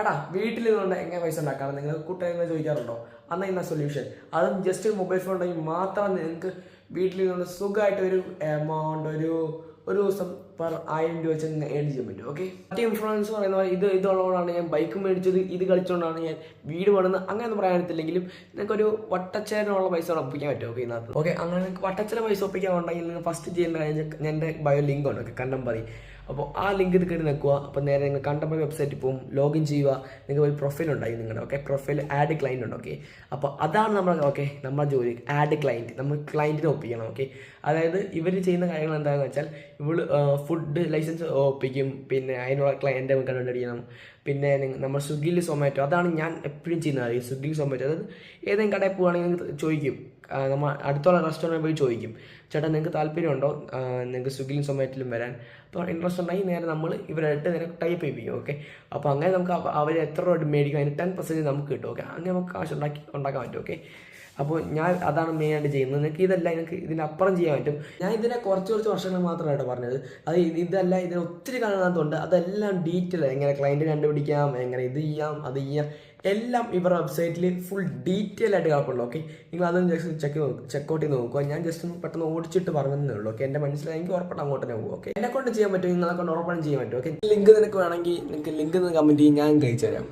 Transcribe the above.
എടാ വീട്ടിൽ നിന്നുകൊണ്ട് എങ്ങനെ പൈസ ഉണ്ടാക്കാം നിങ്ങൾ കൂട്ടുകാരെ ചോദിക്കാറുണ്ടോ? അന്ന് ഇന്ന സൊല്യൂഷൻ. അതും ജസ്റ്റ് മൊബൈൽ ഫോൺ ഉണ്ടെങ്കിൽ മാത്രം നിങ്ങൾക്ക് വീട്ടിൽ നിന്നുകൊണ്ട് സുഖമായിട്ട് ഒരു എമൗണ്ട് ഒരു ദിവസം പെർ 1000 രൂപ വെച്ച് ഏൺ ചെയ്യാൻ പറ്റും. ഓക്കെ, മറ്റേ ഇൻഫ്ലുവൻസ് പറയുന്ന പോലെ ഇതുള്ളതുകൊണ്ടാണ് ഞാൻ ബൈക്ക് മേടിച്ചത്, ഇത് കളിച്ചുകൊണ്ടാണ് ഞാൻ വീട് പണിത് അങ്ങനെയൊന്നും പറയാൻ പറ്റില്ലെങ്കിലും നിങ്ങൾക്കൊരു വട്ടച്ചേരനുള്ള പൈസ ഒപ്പിക്കാൻ പറ്റും. ഓക്കെ, ഇതിനകത്ത് ഓക്കെ അങ്ങനെ നിങ്ങൾക്ക് വട്ടച്ചേര പൈസ ഒപ്പിക്കാൻ ഉണ്ടെങ്കിൽ നിങ്ങൾ ഫസ്റ്റ് ചെയ്യേണ്ട കാര്യം എൻ്റെ ബയോ ലിങ്ക് ഉണ്ട്. ഓക്കെ, കണ്ടംപതി. അപ്പോൾ ആ ലിങ്ക് ഇത് കയറി നിൽക്കുക. അപ്പോൾ നേരെ നിങ്ങൾ കണ്ടംപതി വെബ്സൈറ്റിൽ പോകും, ലോഗിൻ ചെയ്യുക. നിങ്ങൾക്ക് ഒരു പ്രൊഫൈൽ ഉണ്ടായി നിങ്ങളുടെ. ഓക്കെ, പ്രൊഫൈൽ ആഡ് ക്ലയൻറ്റ് ഉണ്ട്. ഓക്കെ, അപ്പോൾ അതാണ് നമ്മൾ നമ്മുടെ ജോലി, ആഡ് ക്ലയൻറ്റ്. നമ്മൾ ക്ലയൻറ്റിനെ ഒപ്പിക്കണം. ഓക്കെ, അതായത് ഇവർ ചെയ്യുന്ന കാര്യങ്ങൾ എന്താണെന്ന് വെച്ചാൽ ഇവള് ഫുഡ് ലൈസൻസ് ഒപ്പിക്കും, പിന്നെ അതിനുള്ള ക്ലയൻറ്റ് കണ്ടുപിടിക്കണം. പിന്നെ നമ്മൾ സ്വിഗ്ഗിയിൽ സൊമാറ്റോ, അതാണ് ഞാൻ എപ്പോഴും ചെയ്യുന്നത്. ഈ സ്വിഗ്ഗിയിൽ സൊമാറ്റോ, അതായത് ഏതെങ്കിലും കടയിൽ പോവുകയാണെങ്കിൽ ചോദിക്കും, നമ്മൾ അടുത്തുള്ള റെസ്റ്റോറൻറ്റിൽ പോയി ചോദിക്കും, ചേട്ടാ നിങ്ങൾക്ക് താല്പര്യമുണ്ടോ നിങ്ങൾക്ക് സ്വിഗ്ഗിയിലും സൊമാറ്റോയിലും വരാൻ? അപ്പോൾ ഇൻട്രസ്റ്റ് ഉണ്ടെങ്കിൽ നേരെ നമ്മൾ ഇവരായിട്ട് നേരെ ടൈപ്പ് ചെയ്യിപ്പിക്കും. ഓക്കെ, അപ്പോൾ അങ്ങനെ നമുക്ക് അവർ എത്ര രൂപ മേടിക്കും അതിന് 10% നമുക്ക് കിട്ടും. ഓക്കെ, അങ്ങനെ നമുക്ക് കാശ് ഉണ്ടാക്കാൻ പറ്റും. ഓക്കെ, അപ്പോൾ ഞാൻ അതാണ് മെയിനായിട്ട് ചെയ്യുന്നത്. നിങ്ങൾക്ക് ഇതല്ല, നിങ്ങൾക്ക് ഇതിനപ്പുറം ചെയ്യാൻ പറ്റും. ഞാൻ ഇതിനെ കുറച്ച് വർഷങ്ങൾ മാത്രമായിട്ട് പറഞ്ഞത്. അത് ഇതല്ല, ഇതിന് ഒത്തിരി കാണുന്നതുകൊണ്ട് അതെല്ലാം ഡീറ്റെയിൽ, എങ്ങനെ ക്ലയൻറ്റ് കണ്ടുപിടിക്കാം, എങ്ങനെ ഇത് ചെയ്യാം, അത് ചെയ്യാം, എല്ലാം ഇവരുടെ വെബ്സൈറ്റിൽ ഫുൾ ഡീറ്റെയിൽ ആയിട്ട് കിടപ്പുള്ളൂ. ഓക്കെ, നിങ്ങൾ അതൊന്ന് ജസ്റ്റ് ചെക്കൗട്ട് ചെയ്ത് നോക്കുക. ഞാൻ ജസ്റ്റ് ഒന്ന് പെട്ടെന്ന് ഓടിച്ചിട്ട് പറഞ്ഞതേ ഉള്ളൂ. ഓക്കെ, എൻ്റെ മനസ്സിലായെങ്കിൽ ഉറപ്പായിട്ട് അങ്ങോട്ട് തന്നെ പോകും. ഓക്കെ, എന്നെ കൊണ്ട് ചെയ്യാൻ പറ്റും, നിങ്ങളെ കൊണ്ട് ഉറപ്പായിട്ടും ചെയ്യാൻ പറ്റും. ഓക്കെ, ലിങ്ക് നിനക്ക് വേണമെങ്കിൽ നിങ്ങൾക്ക് ലിങ്ക് കമൻറ്റ് ചെയ്യും, ഞാൻ കഴിച്ചു തരാം.